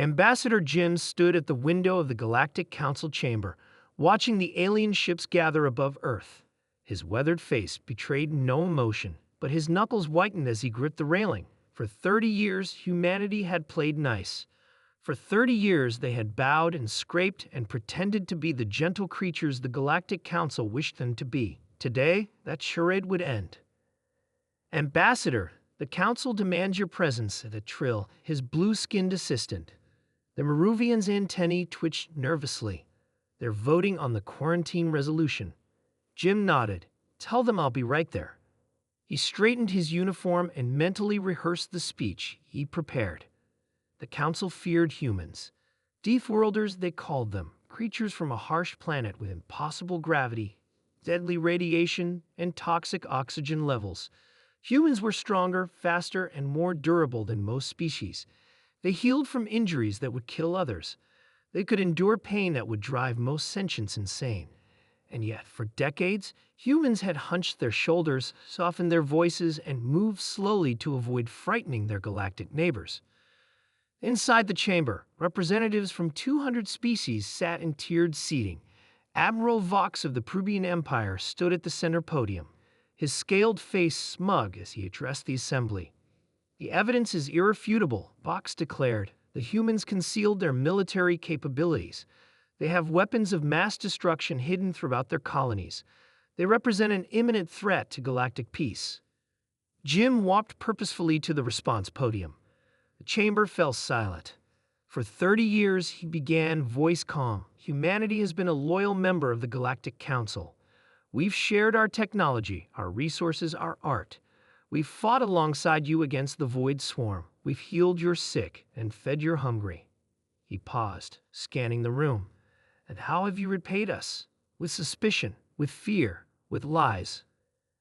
Ambassador Jim stood at the window of the Galactic Council chamber, watching the alien ships gather above Earth. His weathered face betrayed no emotion, but his knuckles whitened as he gripped the railing. For 30 years, humanity had played nice. For 30 years, they had bowed and scraped and pretended to be the gentle creatures the Galactic Council wished them to be. Today, that charade would end. Ambassador, the Council demands your presence, said a Trill, his blue-skinned assistant. The Maruvian's antennae twitched nervously. They're voting on the quarantine resolution. Jim nodded. Tell them I'll be right there. He straightened his uniform and mentally rehearsed the speech he prepared. The Council feared humans. Deathworlders, they called them, creatures from a harsh planet with impossible gravity, deadly radiation, and toxic oxygen levels. Humans were stronger, faster, and more durable than most species. They healed from injuries that would kill others. They could endure pain that would drive most sentients insane. And yet, for decades, humans had hunched their shoulders, softened their voices, and moved slowly to avoid frightening their galactic neighbors. Inside the chamber, representatives from 200 species sat in tiered seating. Admiral Vox of the Prubian Empire stood at the center podium, his scaled face smug as he addressed the assembly. The evidence is irrefutable, Vox declared. The humans concealed their military capabilities. They have weapons of mass destruction hidden throughout their colonies. They represent an imminent threat to galactic peace. Jim walked purposefully to the response podium. The chamber fell silent. For 30 years, he began, voice calm. Humanity has been a loyal member of the Galactic Council. We've shared our technology, our resources, our art. We've fought alongside you against the Void Swarm. We've healed your sick and fed your hungry. He paused, scanning the room. And how have you repaid us? With suspicion, with fear, with lies.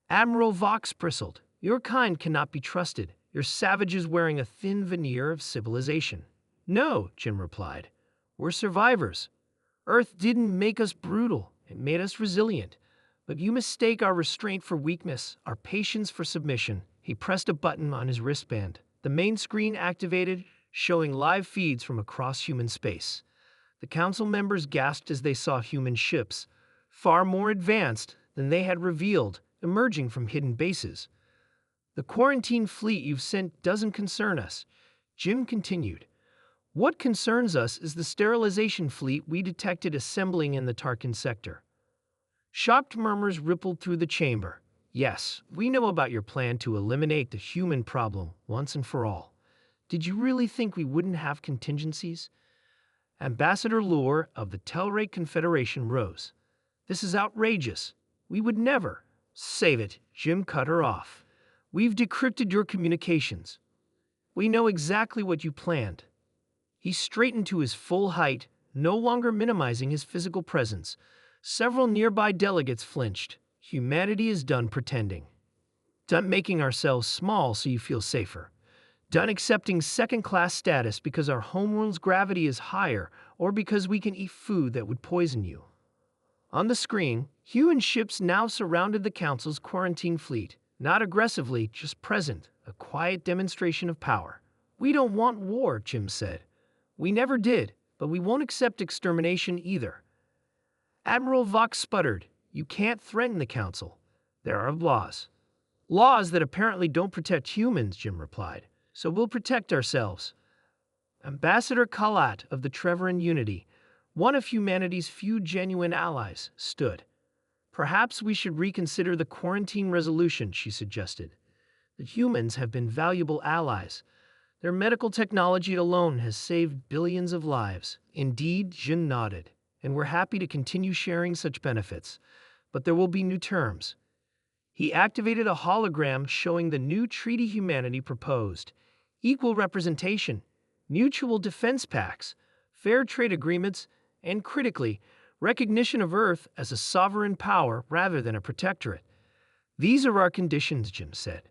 Admiral Vox bristled. Your kind cannot be trusted. You're savages wearing a thin veneer of civilization. No, Jim replied. We're survivors. Earth didn't make us brutal. It made us resilient. But you mistake our restraint for weakness, our patience for submission. He pressed a button on his wristband. The main screen activated, showing live feeds from across human space. The council members gasped as they saw human ships, far more advanced than they had revealed, emerging from hidden bases. The quarantine fleet you've sent doesn't concern us, Jim continued. What concerns us is the sterilization fleet we detected assembling in the Tarkin sector. Shocked murmurs rippled through the chamber. Yes, we know about your plan to eliminate the human problem once and for all. Did you really think we wouldn't have contingencies? Ambassador Lure of the Telray Confederation rose. This is outrageous. We would never. Save it, Jim cut her off. We've decrypted your communications. We know exactly what you planned. He straightened to his full height, no longer minimizing his physical presence. Several nearby delegates flinched. Humanity is done pretending. Done making ourselves small so you feel safer. Done accepting second-class status because our homeworld's gravity is higher or because we can eat food that would poison you. On the screen, human ships now surrounded the Council's quarantine fleet. Not aggressively, just present, a quiet demonstration of power. We don't want war, Jim said. We never did, but we won't accept extermination either. Admiral Vox sputtered. You can't threaten the Council. There are laws. Laws that apparently don't protect humans, Jim replied. So we'll protect ourselves. Ambassador Kalat of the Trevoran Unity, one of humanity's few genuine allies, stood. Perhaps we should reconsider the quarantine resolution, she suggested. The humans have been valuable allies. Their medical technology alone has saved billions of lives. Indeed, Jin nodded. And we're happy to continue sharing such benefits. But there will be new terms. He activated a hologram showing the new treaty humanity proposed. Equal representation, mutual defense pacts, fair trade agreements, and critically, recognition of Earth as a sovereign power rather than a protectorate. These are our conditions, Jim said.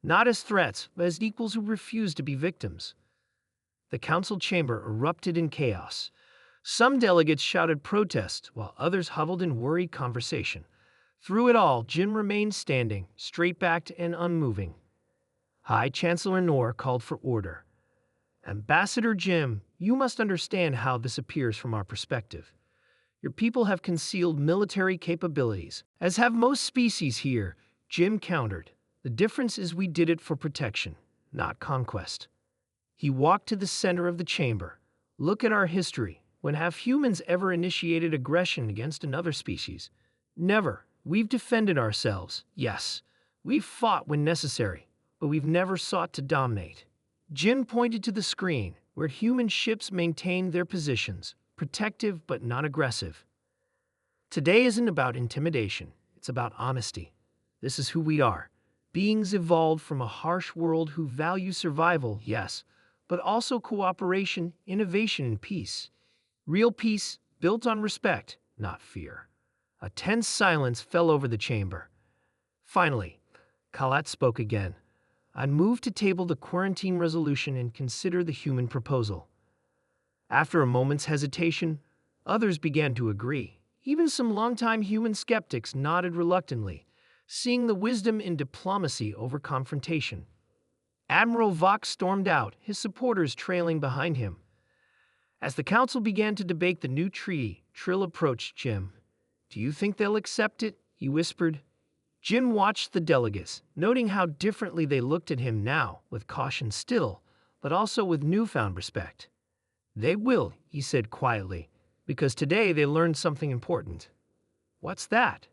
Not as threats, but as equals who refuse to be victims. The council chamber erupted in chaos. Some delegates shouted protest, while others huddled in worried conversation. Through it all, Jim remained standing, straight-backed and unmoving. High Chancellor Noor called for order. Ambassador Jim, you must understand how this appears from our perspective. Your people have concealed military capabilities, as have most species here, Jim countered. The difference is we did it for protection, not conquest. He walked to the center of the chamber. Look at our history. When have humans ever initiated aggression against another species? Never. We've defended ourselves, yes. We've fought when necessary, but we've never sought to dominate. Jim pointed to the screen, where human ships maintained their positions, protective but not aggressive. Today isn't about intimidation, it's about honesty. This is who we are. Beings evolved from a harsh world who value survival, yes, but also cooperation, innovation, and peace. Real peace built on respect, not fear. A tense silence fell over the chamber. Finally, Khalat spoke again. I'd move to table the quarantine resolution and consider the human proposal. After a moment's hesitation, others began to agree. Even some longtime human skeptics nodded reluctantly, seeing the wisdom in diplomacy over confrontation. Admiral Vox stormed out, his supporters trailing behind him. As the council began to debate the new treaty, Trill approached Jim. Do you think they'll accept it? He whispered. Jim watched the delegates, noting how differently they looked at him now, with caution still, but also with newfound respect. They will, he said quietly, because today they learned something important. What's that?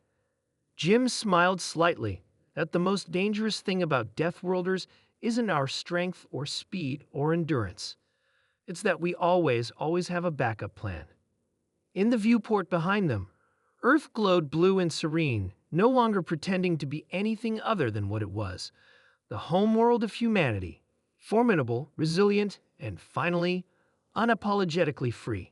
Jim smiled slightly, that the most dangerous thing about Deathworlders isn't our strength or speed or endurance. It's that we always have a backup plan. In the viewport behind them, Earth glowed blue and serene, no longer pretending to be anything other than what it was. The homeworld of humanity, formidable, resilient, and finally, unapologetically free.